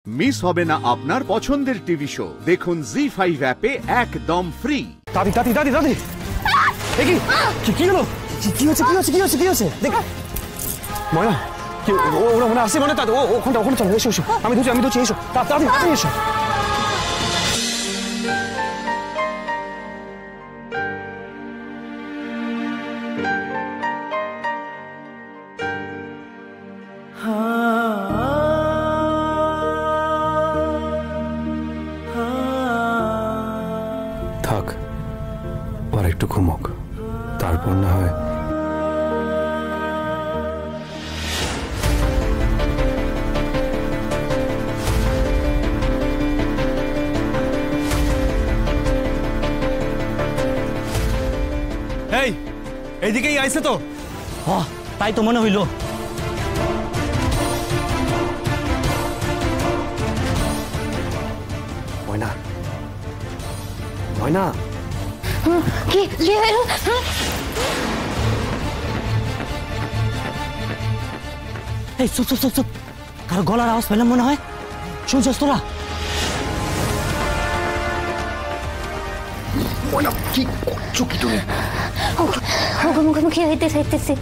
Miss হবে না আপনার পছন্দের টিভি শো। দেখুন জি5 অ্যাপে একদম ফ্রি। দাদি দাদি দাদি দাদি দেখি কি হলো, কি হচ্ছে কি হচ্ছে কি হচ্ছে কি হচ্ছে দেখ ময়না, ওরা মনে আসছে মানে ওখানে চলো, এসো এসো, আমি ধরছি এসো তাড়াতাড়ি এসো। থাক, আর একটু ঘুমোক, তারপর না হয় এইদিকেই আইছে তো। তাই তো মনে হইল। ময়না, ময়না কি হলো? এই চুপ চুপ চুপ চুপ, কারো গলার আওয়াজ পেলাম মনে হয়, শুনছস তোরা? ময়না কি করছো কি তুমি? মুখোমুখি হইতেছি,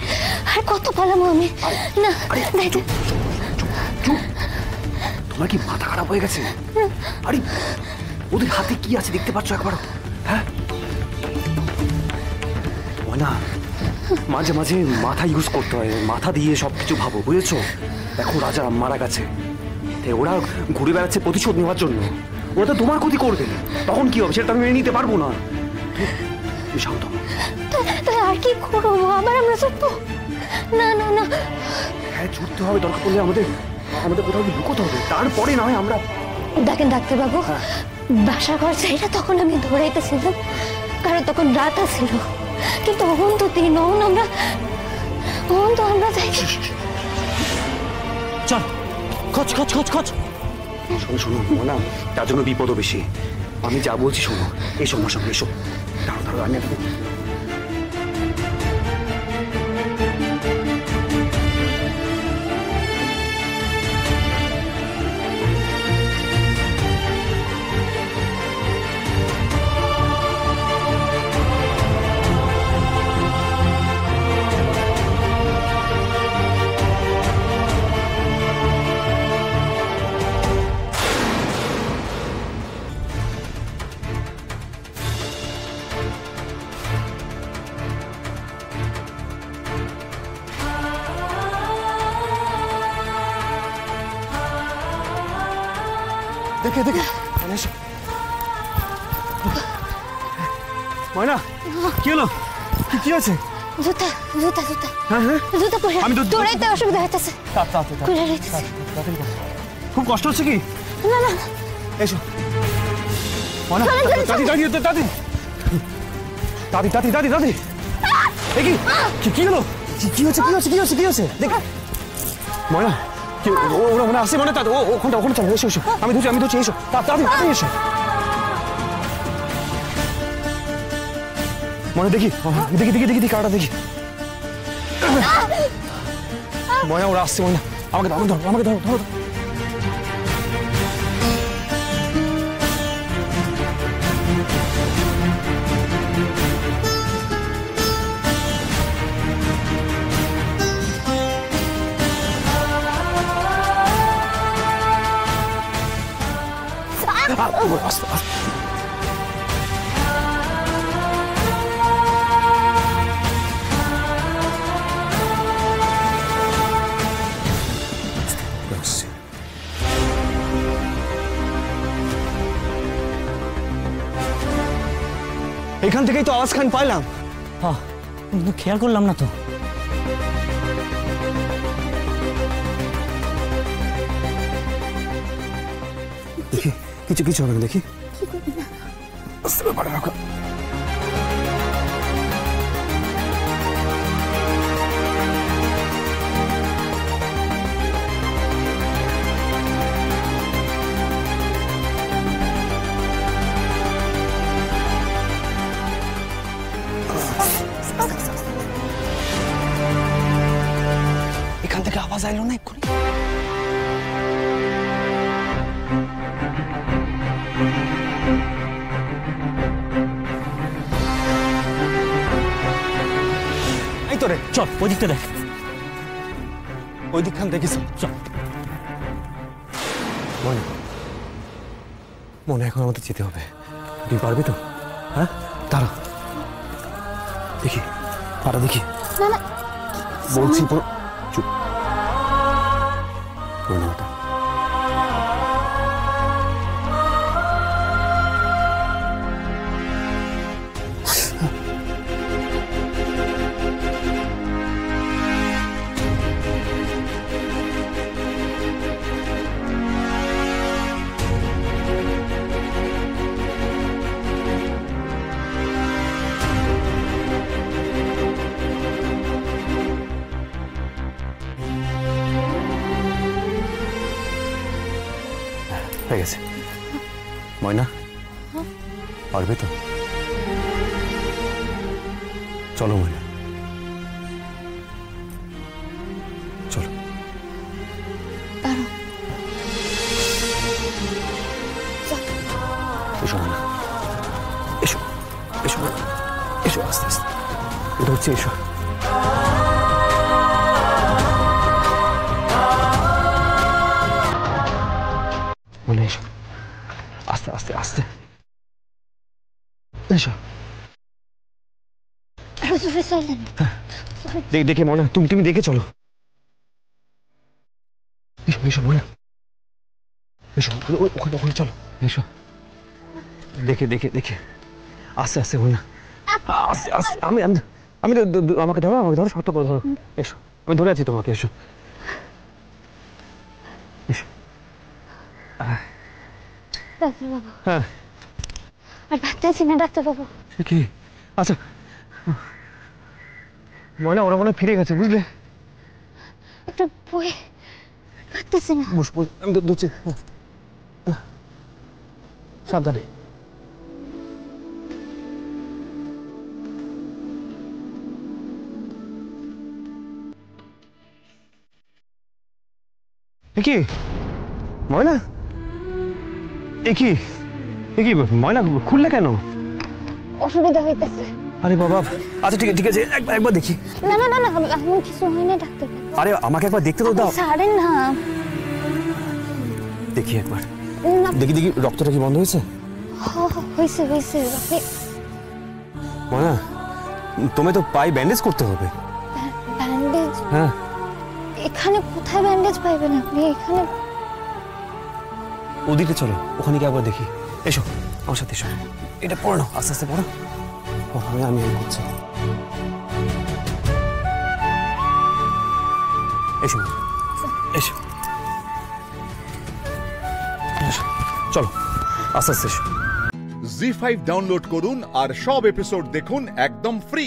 আর কত পালাম আমি না। তোমার কি মাথা খারাপ হয়ে গেছে? আরে ওদের হাতে কি আছে দেখতে পাচ্ছ একবার? হ্যাঁ ময়না, মাঝে মাঝে মাথা ইউজ করতে হয়, মাথা দিয়ে সবকিছু ভাবো, বুঝেছো? দেখো রাজা মারা গেছে, ওরা ঘুরে বেড়াচ্ছে প্রতিশোধ নেওয়ার জন্য, ওরা তো তোমার ক্ষতি করবে, তখন কি হবে সেটা আমি মেনে নিতে পারবো না। তুমি শান্ত হও। আর কি করবো, আবার আমরা ছুটবো? না না না, হ্যাঁ ছুটতে হবে, দরকার পড়লে আমাদের কোথাও লুকোতে হবে, তারপরে না হয় আমরা। দেখেন ডাক্তারবাবু, বাসা ঘর ছেড়ে তখন আমি দৌড়াইতেছিলাম, কারণ তখন রাত ছিল, কিন্তু অহন তো দিন, অহন তো আমরা যাই। চল খোঁজ খোঁজ খোঁজ খোঁজ। শোনো ময়না, তার জন্য বিপদও বেশি। আমি যা বলছি শোনো, এসো আমার সঙ্গে এসো, দাঁড়ো আমি দেখে এসো। ময়না কি হলো, কি আছে? জুতা জুতা জুতা হ্যাঁ জুতা পরে আমি তো দৌড়াইতে অসুবিধা হইতেছে। খুব কষ্ট হচ্ছে কি? না না এসো ময়না, দাদি দাদি দাদি দাদি দাদি দাদি দাদি দেখি কি হলো, কি হচ্ছে দেখ ময়না, ওরা মনে আসছে মানে ওখানে চলো, এসো এসো, আমি ধরছি এসো তাড়াতাড়ি এসো। মনে দেখি কাটা দেখি। ময়না ওরা আসছে, ময়না আমাকে ধরো। আস্তে এখান থেকেই তো আওয়াজ খান পাইলাম। কিন্তু খেয়াল করলাম না তো। দেখি কিছু হবে না, দেখি আস্তে ব্যাপারে রাখো। এখান থেকে আওয়াজ আইলো না এক্ষুনি। ভিতরে চল ওই দিকটা দেখ। ওই দিকখান দেখিস। চল। মনে মনে এখন আমাদের যেতে হবে, তুই পারবি তো? হ্যাঁ দাঁড়া দেখি, পাটা দেখি। না না বলছি চুপ। মনে ওটা হয়ে গেছে। ময়না পারবে তো? চলো ময়না, চলো। এসো ময়না, এসো এসো এসো, আস্তে আস্তে, এটা হচ্ছে এসো। মনে এসো, আস্তে আস্তে আস্তে এসো। দেখে মনে তুমি দেখে চলো। এসো এসো মনে, এসো ওখানে ওখানে চলো। এসো দেখে দেখে দেখে আস্তে আস্তে মনে, আস্তে আস্তে। আমি আমি আমি আমাকে ধরো, আমাকে ধরো, শক্ত করে ধরো। এসো, আমি ধরে আছি তোমাকে। এসো এসো। ডাক্তারবাবু, হ্যাঁ আর ভাবতেছি না ডাক্তারবাবু। কি? আচ্ছা ময়না, ওরা মনে ফিরে গেছে, বুঝলে? একটা বই ভাবতেছি না। বস বস, আমি তো ধরছি। সাবধানে। কি ময়না? কি ময়না, খুললে কেন? অসুবিধা হইতেছে। আরে বাবা, আচ্ছা ঠিক আছে ঠিক আছে, একবার দেখি। না না না না, এমন কিছু হয় না ডাক্তারবাবু। আরে আমাকে একবার দেখতে তো দাও। ছাড়েন না। দেখি একবার, না, দেখি দেখি, রক্তটা কি বন্ধ হয়েছে? হয়েছে হয়েছে। আপনি ময়না, তোমায় তো পায়ে ব্যান্ডেজ করতে হবে। ব্যান্ডেজ? হ্যাঁ। এখানে কোথায় ব্যান্ডেজ পাইবেন আপনি? এখানে ওদিকে চলো, ওখানে গিয়ে একবার দেখি। এসো আমার সাথে, এসো। এটা পড়ো না, আস্তে আস্তে পড়ো। আমি করছি। এসো এসো এসো, চলো আস্তে আস্তে এসো। জি5 ডাউনলোড করুন আর সব এপিসোড দেখুন একদম ফ্রি।